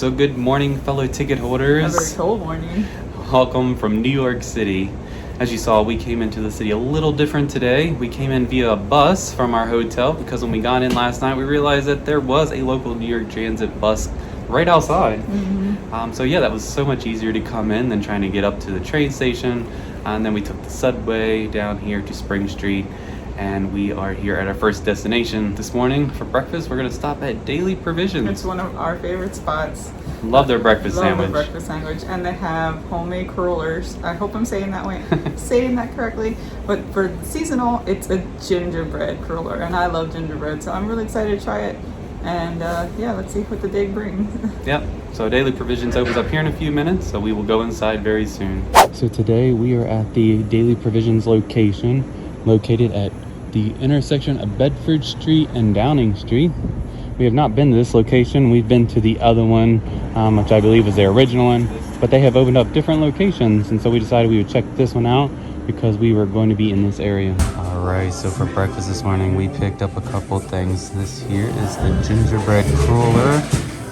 So good morning, fellow ticket holders. A very cold morning. Welcome from New York City. As you saw, we came into the city a little different today. We came in via a bus from our hotel because when we got in last night, we realized that there was a local New York Transit bus right outside. So yeah, that was so much easier to come in than trying to get up to the train station. And then we took the subway down here to Spring Street. And we are here at our first destination this morning for breakfast. We're going to stop at Daily Provisions. It's one of our favorite spots. Love their breakfast sandwich. Love their breakfast sandwich. And they have homemade crullers. I hope I'm saying that correctly. But for seasonal, it's a gingerbread cruller. And I love gingerbread, so I'm really excited to try it. And yeah, let's see what the day brings. Yep. So Daily Provisions opens up here in a few minutes, so we will go inside very soon. So today we are at the Daily Provisions location, located at the intersection of Bedford Street and Downing Street. We have not been to this location. We've been to the other one, which I believe was their original one, but they have opened up different locations, and so we decided we would check this one out because we were going to be in this area. All right, so for breakfast this morning, we picked up a couple things. This here is the gingerbread cruller.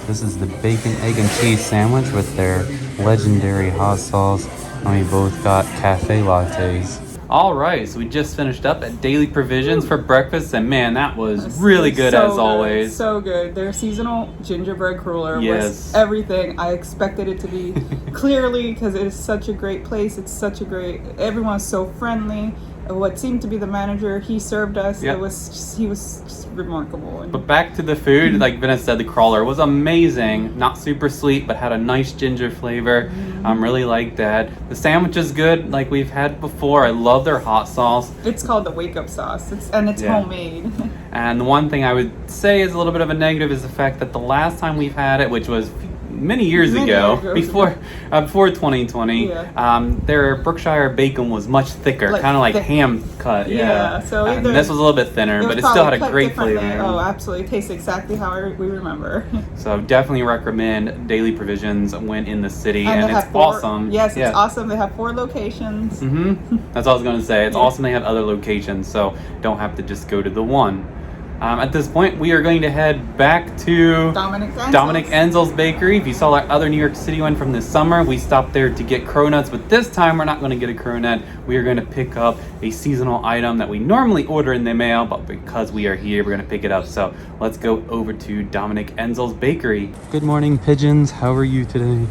This is the bacon, egg, and cheese sandwich with their legendary hot sauce, and we both got cafe lattes. All right, so we just finished up at Daily Provisions for breakfast, and man, that was really good as always. So good. Their seasonal gingerbread cruller was everything. I expected it to be clearly because it is such a great place. It's such a great. Everyone's so friendly. What seemed to be the manager, he served us. Yep. He was just remarkable. But back to the food, like Vanessa said, the cruller was amazing. Not super sweet, but had a nice ginger flavor. Really like that. The sandwich is good, like we've had before. I love their hot sauce. It's called the wake up sauce. It's homemade. And the one thing I would say is a little bit of a negative is the fact that the last time we've had it, which was many years ago, before 2020, their Berkshire bacon was much thicker, kind of like ham cut. So this was a little bit thinner, but it still had a great flavor. Oh, absolutely. It tastes exactly how we remember. So definitely recommend Daily Provisions when in the city, and it's awesome. Yes, it's awesome. They have 4 locations. That's all I was going to say. It's awesome they have other locations, so don't have to just go to the one. At this point, we are going to head back to Dominique Ansel Bakery. If you saw our other New York City one from this summer, we stopped there to get cronuts, but this time we're not going to get a cronut. We are going to pick up a seasonal item that we normally order in the mail, but because we are here, we're going to pick it up. So let's go over to Dominique Ansel Bakery. Good morning, pigeons. How are you today?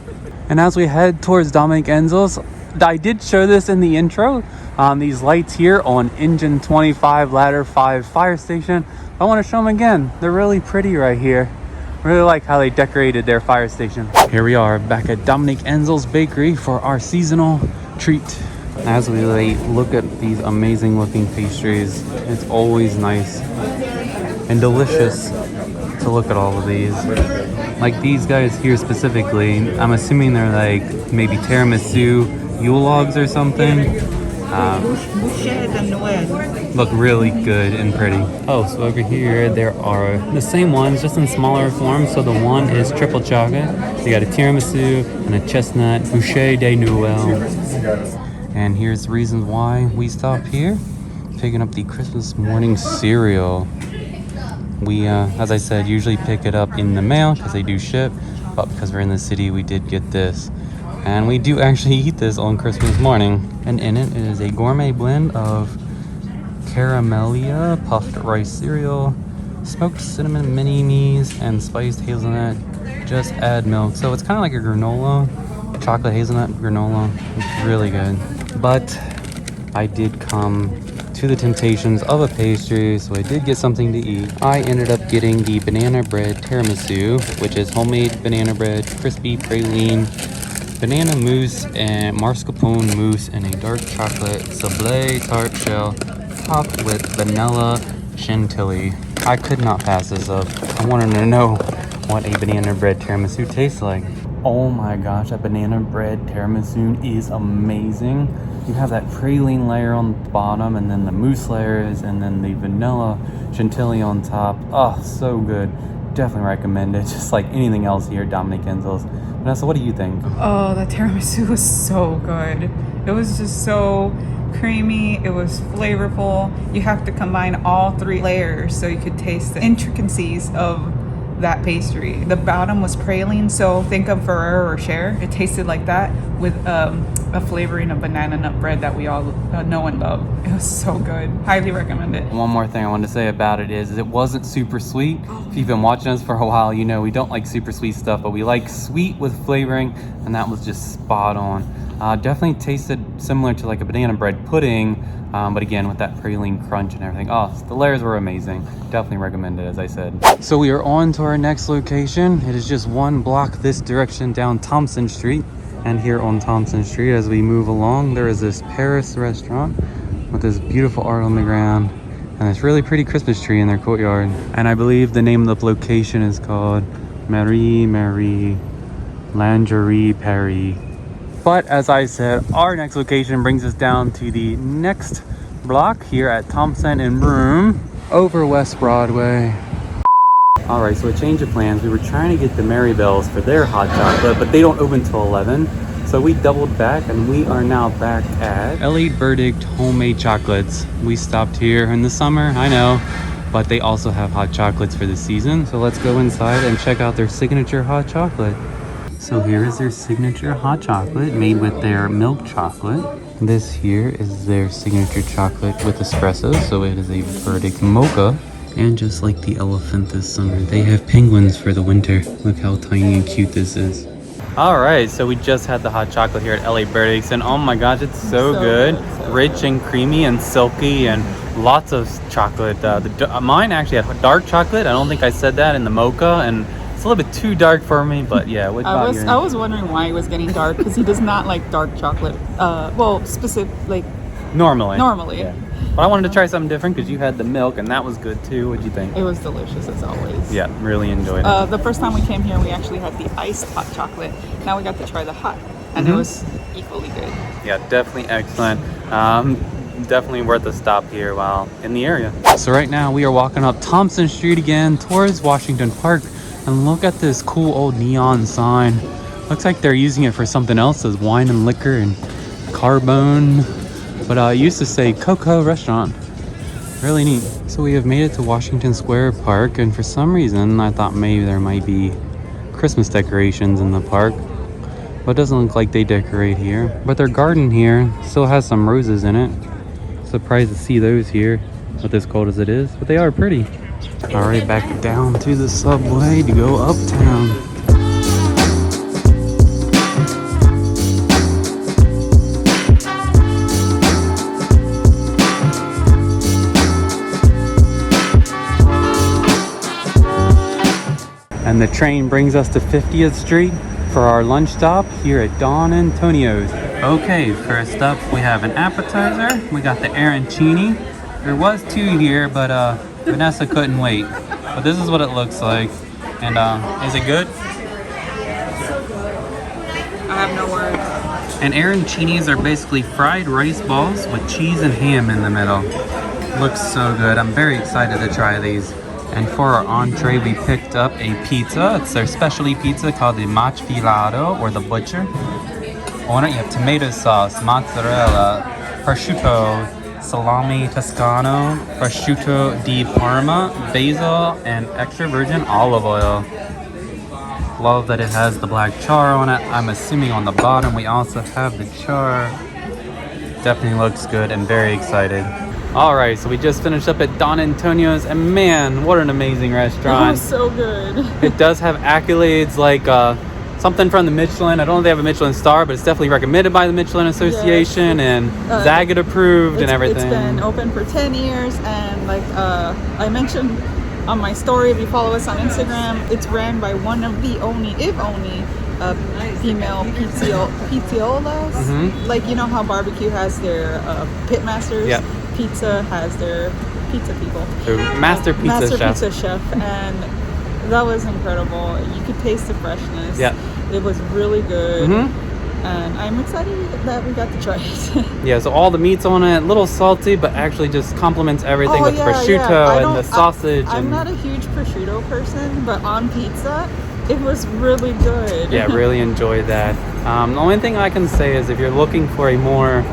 And as we head towards Dominique Ansel's, I did show this in the intro. These lights here on engine 25, ladder 5 fire station. I want to show them again. They're really pretty right here. Really like how they decorated their fire station. Here we are back at Dominique Ansel Bakery for our seasonal treat. As we look at these amazing looking pastries, it's always nice and delicious to look at all of these. Like these guys here specifically, I'm assuming they're like maybe tiramisu Yule logs or something. Look really good and pretty. Oh, so over here there are the same ones, just in smaller form. So the one is triple chocolate. You got a tiramisu and a chestnut boucher de Noël. And here's the reasons why we stopped here. Picking up the Christmas morning cereal. We, as I said, usually pick it up in the mail because they do ship. But because we're in the city, we did get this. And we do actually eat this on Christmas morning. And in it is a gourmet blend of caramelia, puffed rice cereal, smoked cinnamon mini-me's, and spiced hazelnut. Just add milk. So it's kind of like a granola, chocolate hazelnut granola. It's really good. But I did come to the temptations of a pastry, so I did get something to eat. I ended up getting the banana bread tiramisu, which is homemade banana bread, crispy praline, banana mousse, and mascarpone mousse in a dark chocolate sablé tart shell topped with vanilla chantilly. I could not pass this up. I wanted to know what a banana bread tiramisu tastes like. Oh my gosh, that banana bread tiramisu is amazing. You have that praline layer on the bottom, and then the mousse layers, and then the vanilla chantilly on top. Oh, so good. Definitely recommend it, just like anything else here at Dominique Ansel's. Vanessa, what do you think? Oh, the tiramisu was so good. It was just so creamy. It was flavorful. You have to combine all 3 layers so you could taste the intricacies of that pastry. The bottom was praline, so think of Ferrero Rocher. It tasted like that with a flavoring of banana nut bread that we all know and love. It was so good. Highly recommend it. One more thing I wanted to say about it is it wasn't super sweet. If you've been watching us for a while, you know we don't like super sweet stuff, but we like sweet with flavoring, and that was just spot on. Definitely tasted similar to like a banana bread pudding, but again with that praline crunch and everything. Oh, the layers were amazing. Definitely recommend it, as I said. So we are on to our next location. It is just one block this direction down Thompson Street. And here on Thompson Street, as we move along, there is this Paris restaurant with this beautiful art on the ground and this really pretty Christmas tree in their courtyard. And I believe the name of the location is called Marie Lingerie Paris. But as I said, our next location brings us down to the next block here at Thompson and Broome over West Broadway. All right, so a change of plans. We were trying to get the Marybells for their hot chocolate, but they don't open till 11. So we doubled back and we are now back at Burdick Handmade Chocolates. We stopped here in the summer, I know, but they also have hot chocolates for the season. So let's go inside and check out their signature hot chocolate. So here is their signature hot chocolate made with their milk chocolate. This here is their signature chocolate with espresso, so it is a Burdick mocha. And just like the elephant this summer, they have penguins for the winter. Look how tiny and cute this is. All right, so we just had the hot chocolate here at LA Burdick's, and oh my gosh, it's so good. So rich and creamy and silky and lots of chocolate. Mine actually had dark chocolate. I don't think I said that in the mocha, and it's a little bit too dark for me, but yeah. What about yours? I was wondering why it was getting dark, because he does not like dark chocolate. Well, specific, like normally. Yeah. But I wanted to try something different because you had the milk and that was good too. What'd you think? It was delicious as always. Yeah, really enjoyed it. The first time we came here, we actually had the iced hot chocolate. Now we got to try the hot, and it was equally good. Yeah, definitely excellent. Definitely worth a stop here while in the area. So right now we are walking up Thompson Street again towards Washington Park, and look at this cool old neon sign. Looks like they're using it for something else, as wine and liquor and carbone. But I used to say Coco Restaurant. Really neat. So we have made it to Washington Square Park, and for some reason I thought maybe there might be Christmas decorations in the park. But it doesn't look like they decorate here. But their garden here still has some roses in it. Surprised to see those here, with as cold as it is, but they are pretty. All right, back down to the subway to go uptown. And the train brings us to 50th Street for our lunch stop here at Don Antonio's. Okay, first up we have an appetizer. We got the arancini. There was 2 here, but Vanessa couldn't wait. But this is what it looks like. And is it good? I have no words. And arancinis are basically fried rice balls with cheese and ham in the middle. Looks so good. I'm very excited to try these. And for our entree, we picked up a pizza. It's their specialty pizza called the Macfilato, or the Butcher. On it, you have tomato sauce, mozzarella, prosciutto, salami toscano, prosciutto di Parma, basil, and extra virgin olive oil. Love that it has the black char on it. I'm assuming on the bottom we also have the char. Definitely looks good and very excited. All right, so we just finished up at Don Antonio's, and man, what an amazing restaurant. It was so good. It does have accolades like something from the Michelin. I don't know if they have a Michelin star, but it's definitely recommended by the Michelin Association, and Zagat approved and everything. It's been open for 10 years, and like I mentioned on my story, if you follow us on Instagram, it's ran by one of the only, if only, female pizziolas. Mm-hmm. Like, you know how barbecue has their pit masters? Yep. Pizza has their pizza people. So Master Pizza Chef, and that was incredible. You could taste the freshness. Yeah. It was really good. Mm-hmm. And I'm excited that we got to try it. Yeah, so all the meat's on it, a little salty, but actually just complements everything with the prosciutto and the sausage. I'm not a huge prosciutto person, but on pizza, it was really good. Yeah, really enjoyed that. The only thing I can say is if you're looking for a more,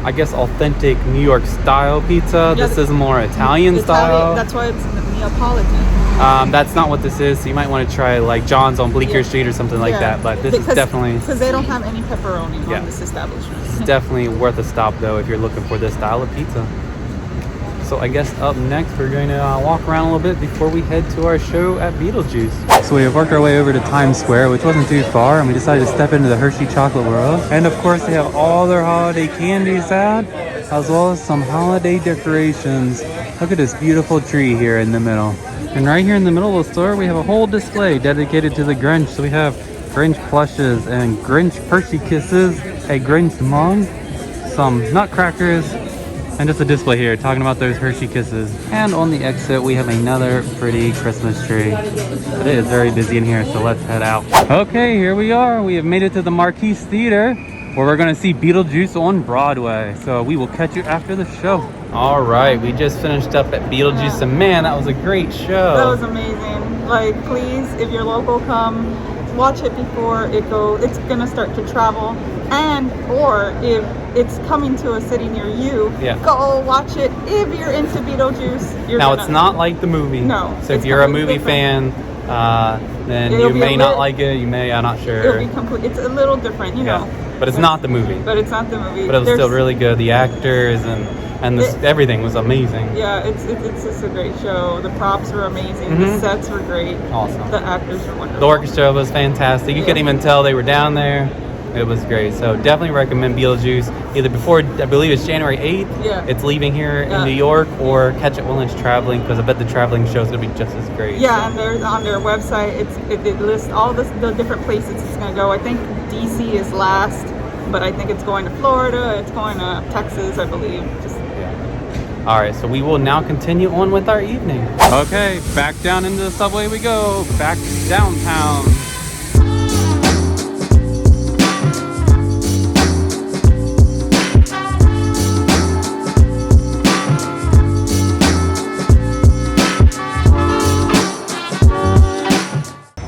I guess, authentic New York style pizza, this is more Italian style. That's why it's Neapolitan. That's not what this is. So you might want to try like John's on Bleecker Street or something like that. But this is definitely because they don't have any pepperoni on this establishment. It's definitely worth a stop though if you're looking for this style of pizza. So I guess up next we're going to walk around a little bit before we head to our show at Beetlejuice. So we have worked our way over to Times Square, which wasn't too far, and we decided to step into the Hershey Chocolate World. And of course they have all their holiday candies out, as well as some holiday decorations. Look at this beautiful tree here in the middle. And right here in the middle of the store we have a whole display dedicated to the Grinch. So we have Grinch plushes and Grinch Hershey Kisses, a Grinch mug, some nutcrackers, and just a display here talking about those Hershey Kisses. And on the exit we have another pretty Christmas tree. It is very busy in here, so let's head out. Okay, here we are. We have made it to the Marquise Theater, where we're going to see Beetlejuice on Broadway. So we will catch you after the show. All right, we just finished up at Beetlejuice, and man, that was a great show. That was amazing. Like, please, if you're local, come watch it before it goes. It's gonna start to travel, and or if it's coming to a city near you, go watch it. If you're into Beetlejuice, it's not like the movie. No. So if you're a movie fan, then you may not like it. You may, I'm not sure. It'll be complete. It's a little different, you know. But it's not the movie. But it's not the movie. But it was still really good. The actors and everything was amazing. Yeah, it's just a great show. The props were amazing. The sets were great. Awesome. The actors were wonderful. The orchestra was fantastic. You couldn't even tell they were down there. It was great. So definitely recommend Beetlejuice. Either before, I believe it's January 8th. Yeah. It's leaving here in New York, or catch it while it's traveling, because I bet the traveling show is going to be just as great. Yeah, and there's on their website, it lists all the different places it's going to go. I think DC is last, but I think it's going to Florida. It's going to Texas, I believe. All right, so we will now continue on with our evening. Okay, back down into the subway we go. Back downtown.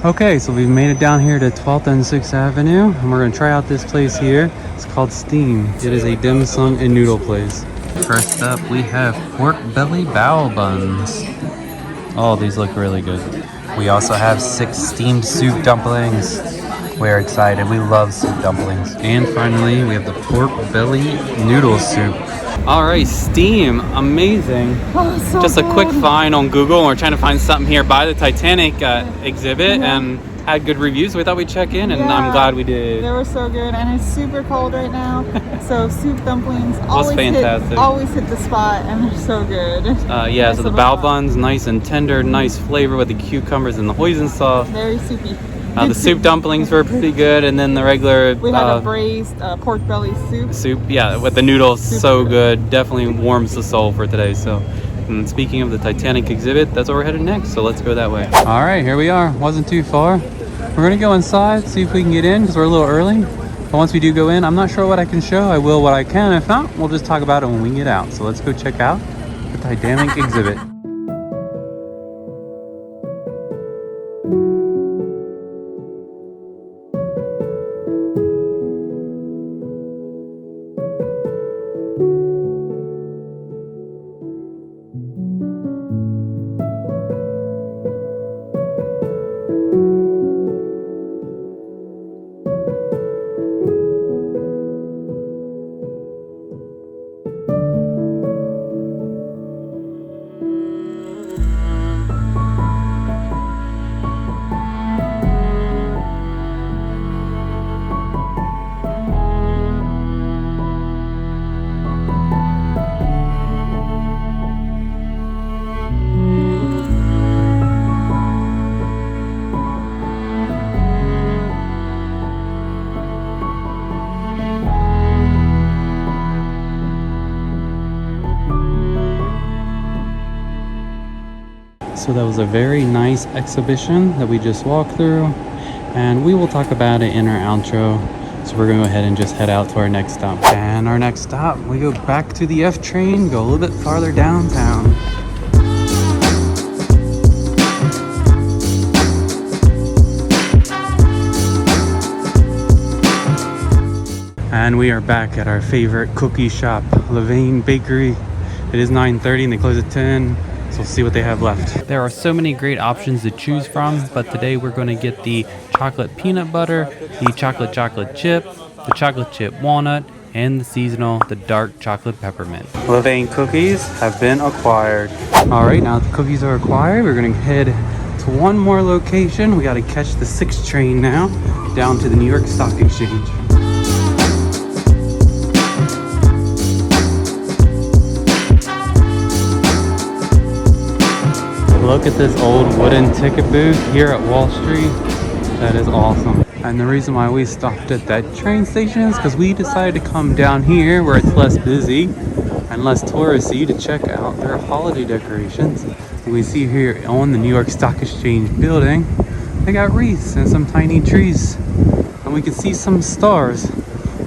Okay, so we've made it down here to 12th and 6th Avenue, and we're gonna try out this place here. It's called Steam. It is a dim sum and noodle place. First up, we have pork belly bao buns. Oh, these look really good. We also have 6 steamed soup dumplings. We're excited. We love soup dumplings. And finally, we have the pork belly noodle soup. All right, Steam, amazing. Oh, so just a good. quick find on Google, and we're trying to find something here by the Titanic exhibit, and had good reviews, so we thought we'd check in, and I'm glad we did. They were so good, and it's super cold right now, so soup dumplings always hit the spot, and they're so good. So the bao buns, nice and tender, nice flavor with the cucumbers and the hoisin sauce. Very soupy. The soup dumplings were pretty good, and then the regular... We had a braised pork belly soup. With the noodles, so good. Definitely warms the soul for today. So, and speaking of the Titanic exhibit, that's where we're headed next, so let's go that way. All right, here we are. Wasn't too far. We're gonna go inside, see if we can get in, because we're a little early. But once we do go in, I'm not sure what I can show. I will what I can. If not, we'll just talk about it when we get out. So let's go check out the Titanic exhibit. So that was a very nice exhibition that we just walked through, and we will talk about it in our outro. So we're gonna go ahead and just head out to our next stop. And our next stop, we go back to the F train, go a little bit farther downtown. And we are back at our favorite cookie shop, Levain Bakery. It is 9:30 and they close at 10. So we'll see what they have left. There are so many great options to choose from, but today we're going to get the chocolate peanut butter, the chocolate chip, the chocolate chip walnut, and the seasonal, the dark chocolate peppermint. Levain cookies have been acquired. All right, now the cookies are acquired, we're gonna head to one more location. We gotta catch the 6 train now, down to the New York Stock Exchange. Look at this old wooden ticket booth here at Wall Street. That is awesome. And the reason why we stopped at that train station is because we decided to come down here where it's less busy and less touristy to check out their holiday decorations. And we see here on the New York Stock Exchange building, they got wreaths and some tiny trees. And we can see some stars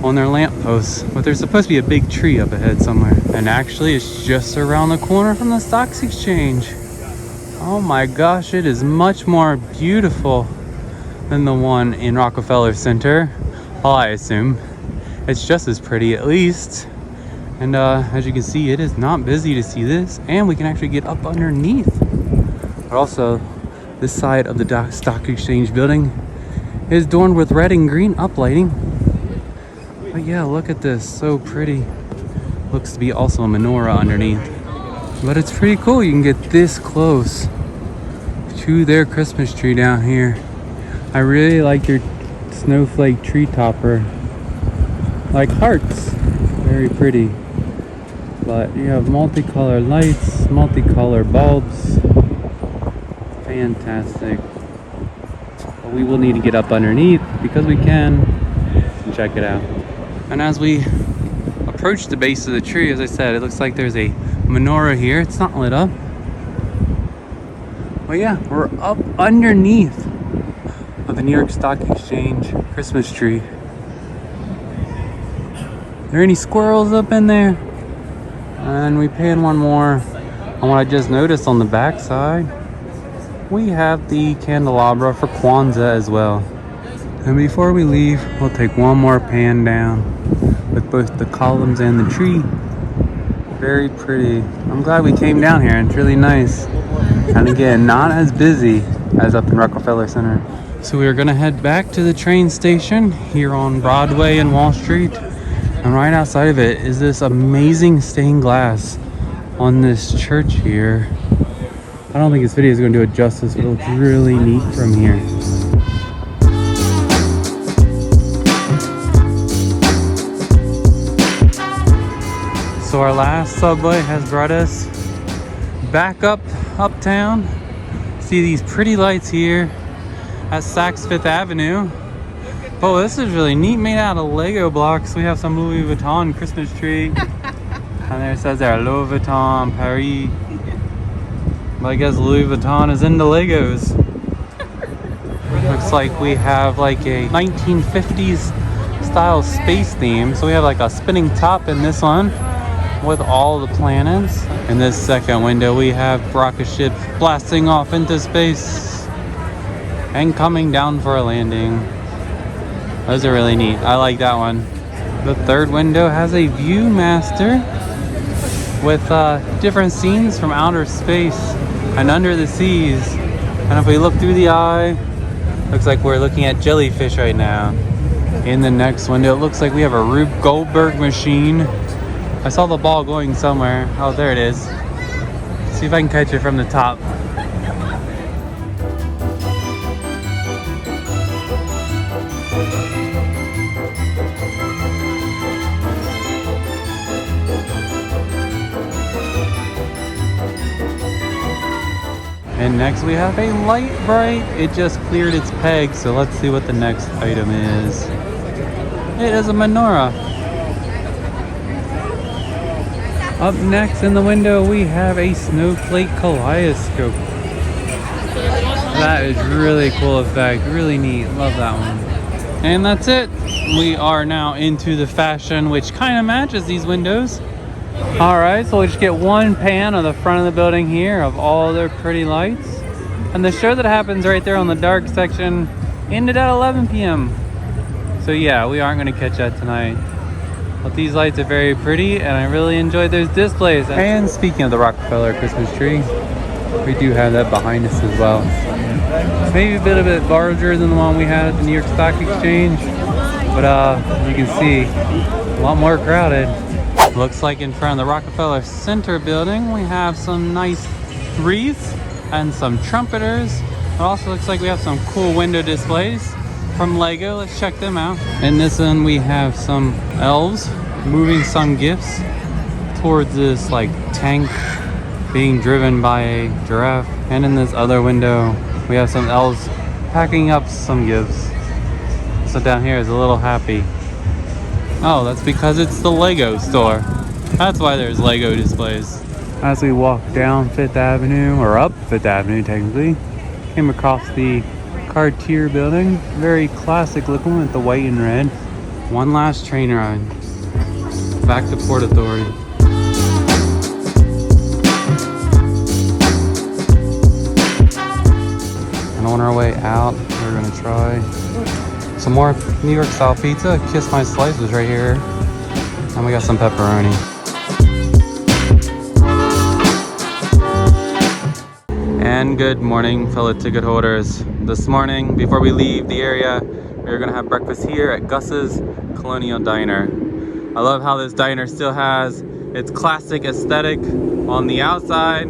on their lampposts, but there's supposed to be a big tree up ahead somewhere. And actually it's just around the corner from the Stock Exchange. Oh my gosh, it is much more beautiful than the one in Rockefeller Center. Well, I assume it's just as pretty at least. And as you can see, it is not busy to see this, and we can actually get up underneath. But also, this side of the Stock Exchange building is adorned with red and green uplighting. But yeah, look at this, so pretty. Looks to be also a menorah underneath. But it's pretty cool, you can get this close to their Christmas tree down here. I really like your snowflake tree topper, like hearts, very pretty. But you have multicolored lights, multicolored bulbs, fantastic. But we will need to get up underneath because we can, and check it out. And as we approach the base of the tree, as I said, it looks like there's a menorah here. It's not lit up, but yeah, we're up underneath of the New York Stock Exchange Christmas tree. Are there any squirrels up in there? And we pan one more on what I just noticed on the back side. We have the candelabra for Kwanzaa as well. And before we leave, we'll take one more pan down with both the columns and the tree. Very pretty. I'm glad we came down here, and it's really nice. And again, not as busy as up in Rockefeller Center. So we are gonna head back to the train station here on Broadway and Wall Street. And right outside of it is this amazing stained glass on this church here. I don't think this video is gonna do it justice, but it looks really neat from here. So our last subway has brought us back uptown. See these pretty lights here at Saks Fifth Avenue. Oh, this is really neat, made out of Lego blocks. We have some Louis Vuitton Christmas tree. And there it says there, Louis Vuitton Paris. But I guess Louis Vuitton is into Legos. Looks like we have like a 1950s style space theme. So we have like a spinning top in this one with all the planets. In this second window, we have rocket ships blasting off into space and coming down for a landing. Those are really neat. I like that one. The third window has a Viewmaster with different scenes from outer space and under the seas. And if we look through the eye, looks like we're looking at jellyfish right now. In the next window, it looks like we have a Rube Goldberg machine. I saw the ball going somewhere. Oh, there it is. See if I can catch it from the top. And next we have a light bright. It just cleared its peg, so let's see what the next item is. It is a menorah. Up next in the window we have a snowflake kaleidoscope. That is really cool effect, really neat, love that one. And that's it. We are now into the fashion which kind of matches these windows. Alright, so we just get one pan of the front of the building here of all their pretty lights. And the show that happens right there on the dark section ended at 11 p.m. So yeah, we aren't going to catch that tonight. But these lights are very pretty and I really enjoyed those displays. And speaking of the Rockefeller Christmas tree, We do have that behind us as well. Maybe a bit larger than the one we had at the New York Stock Exchange, but you can see a lot more crowded. Looks like in front of the Rockefeller Center building we have some nice wreaths and some trumpeters. It also looks like we have some cool window displays from Lego. Let's check them out. In this one we have some elves moving some gifts towards this like tank being driven by a giraffe. And in this other window we have some elves packing up some gifts. So down here is a little happy. Oh, that's because it's the Lego store. That's why there's Lego displays. As we walk down Fifth Avenue, or up Fifth Avenue technically, came across the Cartier building. Very classic looking with the white and red. One last train ride back to Port Authority. And on our way out, we're gonna try some more New York style pizza. Kiss My Slice was right here. And we got some pepperoni. And good morning, fellow ticket holders. This morning, before we leave the area, we're gonna have breakfast here at Gus's Colonial Diner. I love how this diner still has its classic aesthetic on the outside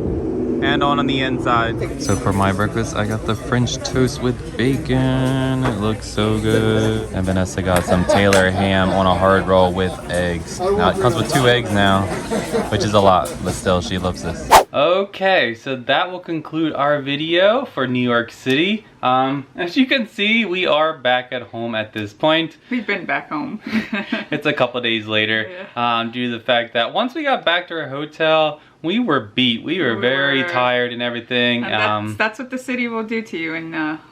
and on the inside. So for my breakfast, I got the French toast with bacon. It looks so good. And Vanessa got some Taylor ham on a hard roll with eggs. Now it comes with 2 eggs now, which is a lot, but still she loves this. Okay, so that will conclude our video for New York City. As you can see, we are back at home at this point. We've been back home. It's a couple days later, due to the fact that once we got back to our hotel, we were beat. We were very tired and everything. And that's what the city will do to you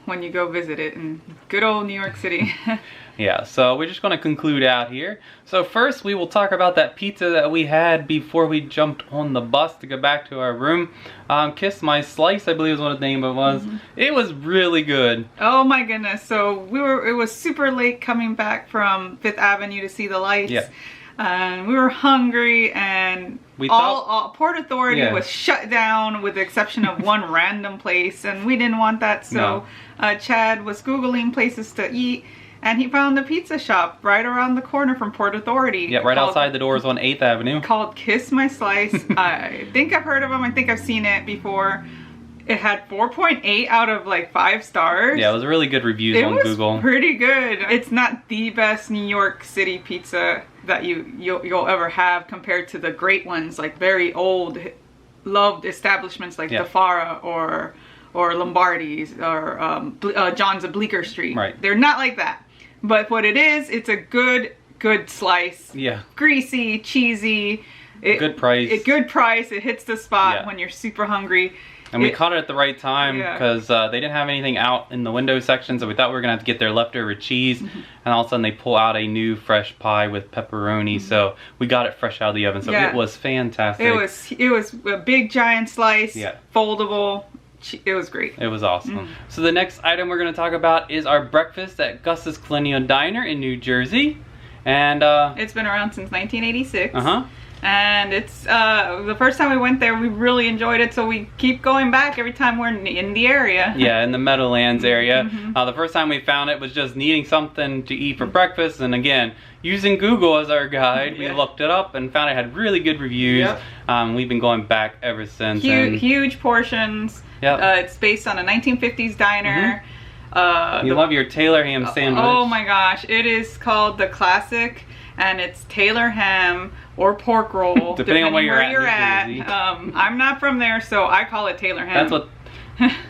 when you go visit it in good old New York City. Yeah, so we're just going to conclude out here. So first we will talk about that pizza that we had before we jumped on the bus to go back to our room. Kiss My Slice, I believe is what the name of it was. It was really good. Oh my goodness. So it was super late coming back from Fifth Avenue to see the lights. Yeah. And we were hungry, and all Port Authority was shut down with the exception of one random place, and we didn't want that. So Chad was Googling places to eat, and he found a pizza shop right around the corner from Port Authority. Yeah, right outside the doors on 8th Avenue. Called Kiss My Slice. I think I've heard of them. I think I've seen it before. It had 4.8 out of like 5 stars. Yeah, it was really good reviews on Google. It was pretty good. It's not the best New York City pizza that you'll ever have compared to the great ones, like very old, loved establishments like the Fara or Lombardi's or John's of Bleecker Street. Right. They're not like that. But what it is, it's a good slice. Yeah. Greasy, cheesy. Good price. Good price. It hits the spot when you're super hungry. And we caught it at the right time because they didn't have anything out in the window section, so we thought we were going to have to get their leftover cheese. And all of a sudden they pull out a new fresh pie with pepperoni, so we got it fresh out of the oven. So it was fantastic. It was a big giant slice, foldable. It was great. It was awesome. So the next item we're going to talk about is our breakfast at Gus's Colonial Diner in New Jersey. And it's been around since 1986. And it's the first time we went there, we really enjoyed it, so we keep going back every time we're in the area. Yeah, in the Meadowlands area. The first time we found it was just needing something to eat for breakfast, and again, using Google as our guide, we looked it up and found it had really good reviews. We've been going back ever since. Huge portions. It's based on a 1950s diner. You love your Taylor ham sandwich. Oh my gosh, it is called the Classic, and it's Taylor ham or pork roll, depending on where you're at. I'm not from there, so I call it Taylor ham. That's what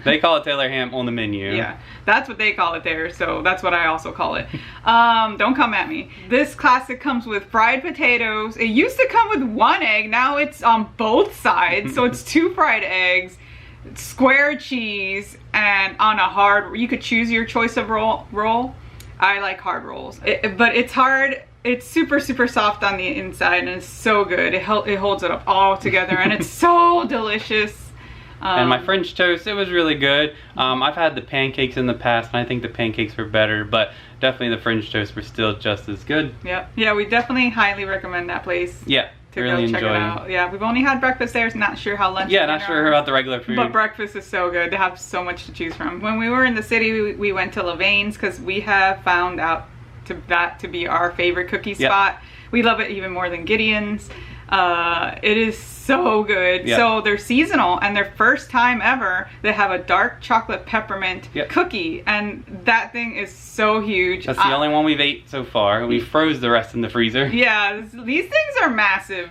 they call it, Taylor ham on the menu. Yeah, that's what they call it there, so that's what I also call it. Don't come at me. This Classic comes with fried potatoes. It used to come with 1 egg, now it's on both sides, so it's 2 fried eggs, square cheese, and on a hard, you could choose your choice of roll. I like hard rolls, but it's hard. It's super soft on the inside, and it's so good. It holds it up all together, and it's so delicious. And my French toast, it was really good. I've had the pancakes in the past, and I think the pancakes were better, but definitely the French toast were still just as good. Yeah, we definitely highly recommend that place. Yeah. to really go check it enjoyed out. Yeah, we've only had breakfast there. So not sure how lunch. Yeah, not sure about the regular food. But breakfast is so good. They have so much to choose from. When we were in the city, we went to Levain's because we have found out that to be our favorite cookie spot. We love it even more than Gideon's. It is so good. So they're seasonal, and their first time ever, they have a dark chocolate peppermint cookie, and that thing is so huge. That's the only one we've ate so far. We froze the rest in the freezer. Yeah, these things are massive.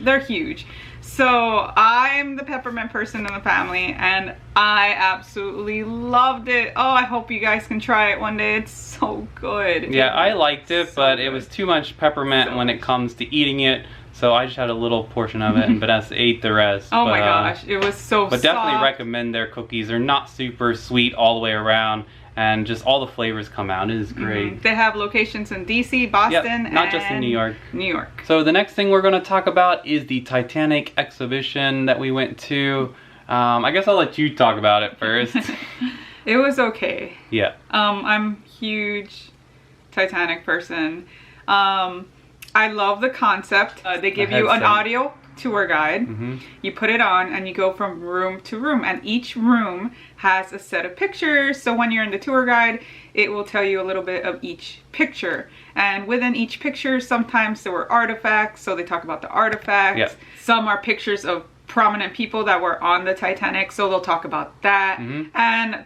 They're huge. So I'm the peppermint person in the family, and I absolutely loved it. Oh, I hope you guys can try it one day. It's so good. Yeah, I liked it, but it was too much peppermint when it comes to eating it. So I just had a little portion of it, and Vanessa ate the rest. Oh my gosh, it was so soft. But definitely recommend their cookies. They're not super sweet all the way around, and just all the flavors come out. It is great. They have locations in DC, Boston, not just in New York. New York. So the next thing we're going to talk about is the Titanic Exhibition that we went to. I guess I'll let you talk about it first. It was okay. Yeah. I'm a huge Titanic person. I love the concept. They give you an audio tour guide. You put it on and you go from room to room, and each room has a set of pictures. So when you're in the tour guide, it will tell you a little bit of each picture. And within each picture, sometimes there were artifacts, so they talk about the artifacts. Some are pictures of prominent people that were on the Titanic, so they'll talk about that. And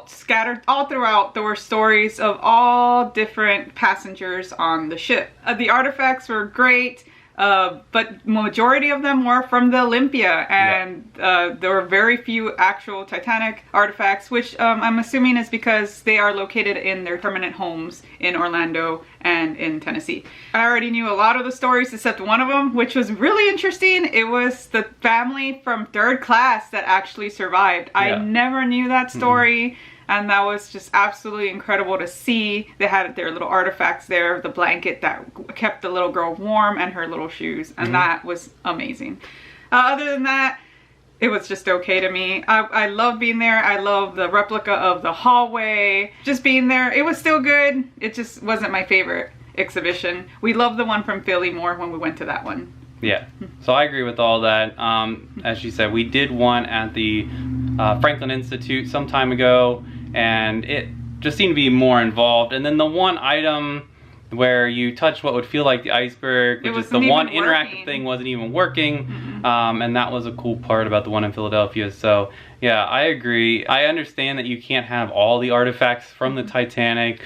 scattered all throughout, there were stories of all different passengers on the ship. The artifacts were great, but majority of them were from the Olympia, and there were very few actual Titanic artifacts, which I'm assuming is because they are located in their permanent homes in Orlando and in Tennessee. I already knew a lot of the stories except one of them, which was really interesting. It was the family from third class that actually survived. I never knew that story. And that was just absolutely incredible to see. They had their little artifacts there, the blanket that kept the little girl warm, and her little shoes. And that was amazing. Other than that, it was just okay to me. I love being there. I love the replica of the hallway. Just being there, it was still good. It just wasn't my favorite exhibition. We loved the one from Philly more when we went to that one. Yeah, so I agree with all that. As you said, we did one at the Franklin Institute some time ago, and it just seemed to be more involved. And then the one item where you touch what would feel like the iceberg, which is the one interactive thing, wasn't even working. And that was a cool part about the one in Philadelphia. So yeah, I agree. I understand that you can't have all the artifacts from the Titanic.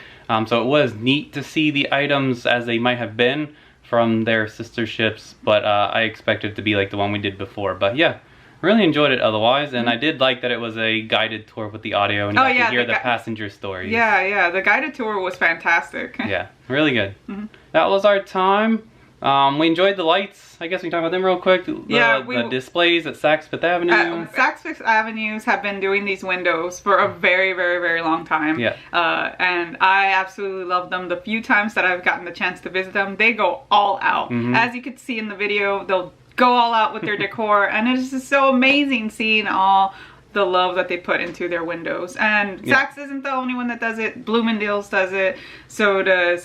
So it was neat to see the items as they might have been from their sister ships, but I expected it to be like the one we did before. But yeah, really enjoyed it otherwise, and I did like that it was a guided tour with the audio, and you could hear the passenger stories. Yeah, the guided tour was fantastic. Yeah, really good. That was our time. We enjoyed the lights. I guess we can talk about them real quick. The displays at Saks Fifth Avenue. Saks Fifth Avenues have been doing these windows for a very, very, very long time. And I absolutely love them. The few times that I've gotten the chance to visit them, they go all out. As you could see in the video, they'll go all out with their decor, and it's just so amazing seeing all the love that they put into their windows. And Saks isn't the only one that does it. Bloomingdale's does it. So does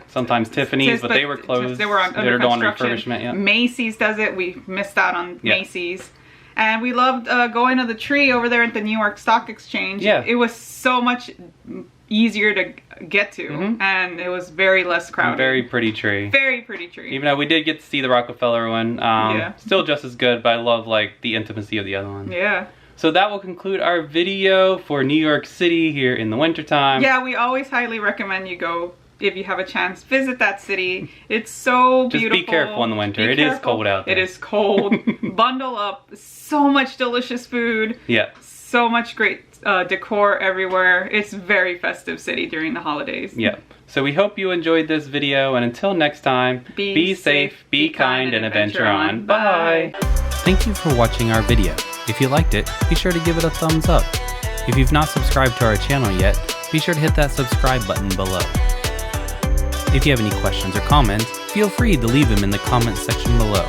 sometimes Tiffany's, but they were closed. They were under construction. Macy's does it. We missed out on Macy's. And we loved going to the tree over there at the New York Stock Exchange. It was so much easier to get to, and it was very less crowded. Very pretty tree. Very pretty tree. Even though we did get to see the Rockefeller one, still just as good, but I love like the intimacy of the other one. Yeah. So that will conclude our video for New York City here in the wintertime. Yeah, we always highly recommend you go, if you have a chance, visit that city. It's so beautiful. Just be careful in the winter. It is cold out there. It is cold. Bundle up. So much delicious food. Yeah. So much great decor everywhere. It's a very festive city during the holidays. Yeah. So we hope you enjoyed this video, and until next time, be safe, be kind, and adventure on. Bye. Thank you for watching our video. If you liked it, be sure to give it a thumbs up. If you've not subscribed to our channel yet, be sure to hit that subscribe button below. If you have any questions or comments, feel free to leave them in the comments section below.